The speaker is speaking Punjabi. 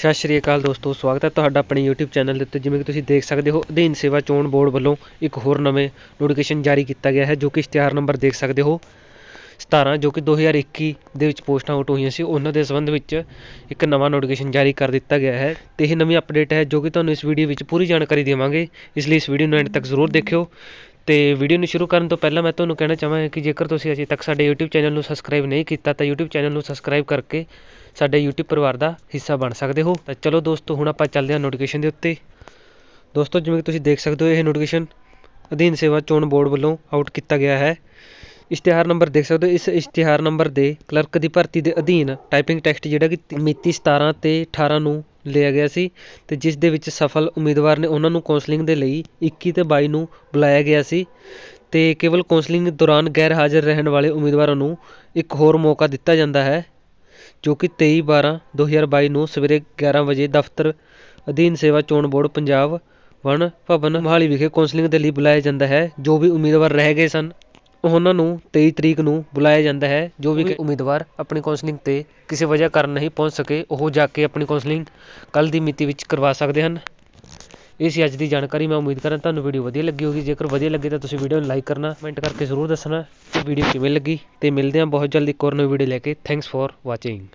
ਸਤਿ ਸ਼੍ਰੀ ਅਕਾਲ ਦੋਸਤੋ, ਸਵਾਗਤ ਹੈ ਤੁਹਾਡਾ ਆਪਣੇ YouTube ਚੈਨਲ ਦੇ ਉੱਤੇ। ਜਿਵੇਂ ਕਿ ਤੁਸੀਂ ਦੇਖ ਸਕਦੇ ਹੋ, ਅਧੀਨ ਸੇਵਾ ਚੋਣ ਬੋਰਡ ਵੱਲੋਂ ਇੱਕ ਹੋਰ ਨਵੇਂ ਨੋਟੀਫਿਕੇਸ਼ਨ ਜਾਰੀ ਕੀਤਾ ਗਿਆ ਹੈ, ਜੋ ਕਿ ਇਸ਼ਤਿਹਾਰ ਨੰਬਰ ਦੇਖ ਸਕਦੇ ਹੋ 17, ਜੋ ਕਿ 2021 ਦੇ ਵਿੱਚ ਪੋਸਟਾਂ ਆਊਟ ਹੋਈਆਂ ਸੀ। ਉਹਨਾਂ ਦੇ ਸੰਬੰਧ ਵਿੱਚ ਇੱਕ ਨਵਾਂ ਨੋਟੀਫਿਕੇਸ਼ਨ ਜਾਰੀ ਕਰ ਦਿੱਤਾ ਗਿਆ ਹੈ ਅਤੇ ਇਹ ਨਵੀਂ ਅਪਡੇਟ ਹੈ, ਜੋ ਕਿ ਤੁਹਾਨੂੰ ਇਸ ਵੀਡੀਓ ਵਿੱਚ ਪੂਰੀ ਜਾਣਕਾਰੀ ਦੇਵਾਂਗੇ। ਇਸ ਲਈ ਇਸ ਵੀਡੀਓ ਨੂੰ ਐਂਡ ਤੱਕ ਜ਼ਰੂਰ ਦੇਖਿਓ। ਅਤੇ ਵੀਡੀਓ ਨੂੰ ਸ਼ੁਰੂ ਕਰਨ ਤੋਂ ਪਹਿਲਾਂ ਮੈਂ ਤੁਹਾਨੂੰ ਕਹਿਣਾ ਚਾਹਾਂਗਾ ਕਿ ਜੇਕਰ ਤੁਸੀਂ ਅਜੇ ਤੱਕ ਸਾਡੇ YouTube ਚੈਨਲ ਨੂੰ ਸਬਸਕ੍ਰਾਈਬ ਨਹੀਂ ਕੀਤਾ ਤਾਂ YouTube ਚੈਨਲ ਨੂੰ ਸਬਸਕ੍ਰਾਈਬ ਕਰਕੇ ਸਾਡੇ YouTube ਪਰਿਵਾਰ ਦਾ ਹਿੱਸਾ ਬਣ ਸਕਦੇ ਹੋ। ਤਾਂ ਚਲੋ ਦੋਸਤੋ, ਹੁਣ ਆਪਾਂ ਚੱਲਦੇ ਹਾਂ ਨੋਟੀਫਿਕੇਸ਼ਨ ਦੇ ਉੱਤੇ। ਦੋਸਤੋ, ਜਿਵੇਂ ਕਿ ਤੁਸੀਂ ਦੇਖ ਸਕਦੇ ਹੋ, ਇਹ ਨੋਟੀਫਿਕੇਸ਼ਨ ਅਧੀਨ ਸੇਵਾ ਚੋਣ ਬੋਰਡ ਵੱਲੋਂ ਆਊਟ ਕੀਤਾ ਗਿਆ ਹੈ। ਇਸ਼ਤਿਹਾਰ ਨੰਬਰ ਦੇਖ ਸਕਦੇ ਹੋ। ਇਸ ਇਸ਼ਤਿਹਾਰ ਨੰਬਰ ਦੇ ਕਲਰਕ ਦੀ ਭਰਤੀ ਦੇ ਅਧੀਨ ਟਾਈਪਿੰਗ ਟੈਸਟ ਜਿਹੜਾ ਕਿ ਮਿਤੀ 17 ਅਤੇ 18 ਨੂੰ ਲਿਆ ਗਿਆ ਸੀ, ਅਤੇ ਜਿਸ ਦੇ ਵਿੱਚ ਸਫਲ ਉਮੀਦਵਾਰ ਨੇ ਉਹਨਾਂ ਨੂੰ ਕੌਂਸਲਿੰਗ ਦੇ ਲਈ 21 ਅਤੇ 22 ਨੂੰ ਬੁਲਾਇਆ ਗਿਆ ਸੀ। ਅਤੇ ਕੇਵਲ ਕੌਂਸਲਿੰਗ ਦੌਰਾਨ ਗੈਰ ਹਾਜ਼ਰ ਰਹਿਣ ਵਾਲੇ ਉਮੀਦਵਾਰਾਂ ਨੂੰ ਇੱਕ ਹੋਰ ਮੌਕਾ ਦਿੱਤਾ ਜਾਂਦਾ ਹੈ, ਜੋ ਕਿ 23/12/2022 ਨੂੰ ਸਵੇਰੇ 11 ਵਜੇ ਦਫ਼ਤਰ ਅਧੀਨ ਸੇਵਾ ਚੋਣ ਬੋਰਡ ਪੰਜਾਬ ਵਣ ਭਵਨ ਮੋਹਾਲੀ ਵਿਖੇ ਕੌਂਸਲਿੰਗ ਦੇ ਲਈ ਬੁਲਾਇਆ ਜਾਂਦਾ ਹੈ। ਜੋ ਵੀ ਉਮੀਦਵਾਰ ਰਹਿ ਗਏ ਸਨ ਉਹਨਾਂ ਨੂੰ 23 ਤਰੀਕ ਨੂੰ ਬੁਲਾਇਆ ਜਾਂਦਾ ਹੈ। ਜੋ ਵੀ ਉਮੀਦਵਾਰ ਆਪਣੀ ਕੌਂਸਲਿੰਗ 'ਤੇ ਕਿਸੇ ਵਜ੍ਹਾ ਕਾਰਨ ਨਹੀਂ ਪਹੁੰਚ ਸਕੇ, ਉਹ ਜਾ ਕੇ ਆਪਣੀ ਕੌਂਸਲਿੰਗ ਕੱਲ੍ਹ ਦੀ ਮਿਤੀ ਵਿੱਚ ਕਰਵਾ ਸਕਦੇ ਹਨ। ਇਹ ਸੀ ਅੱਜ ਦੀ ਜਾਣਕਾਰੀ। ਮੈਂ ਉਮੀਦ ਕਰਾਂ ਤੁਹਾਨੂੰ ਵੀਡੀਓ ਵਧੀਆ ਲੱਗੀ ਹੋਗੀ। ਜੇਕਰ ਵਧੀਆ ਲੱਗੇ ਤਾਂ ਤੁਸੀਂ ਵੀਡੀਓ ਨੂੰ ਲਾਈਕ ਕਰਨਾ, ਕਮੈਂਟ ਕਰਕੇ ਜ਼ਰੂਰ ਦੱਸਣਾ ਕਿ ਵੀਡੀਓ ਕਿਵੇਂ ਲੱਗੀ। ਅਤੇ ਮਿਲਦੇ ਹਾਂ ਬਹੁਤ ਜਲਦ ਇੱਕ ਹੋਰ ਨਵੀਂ ਵੀਡੀਓ ਲੈ ਕੇ। Thanks four watching.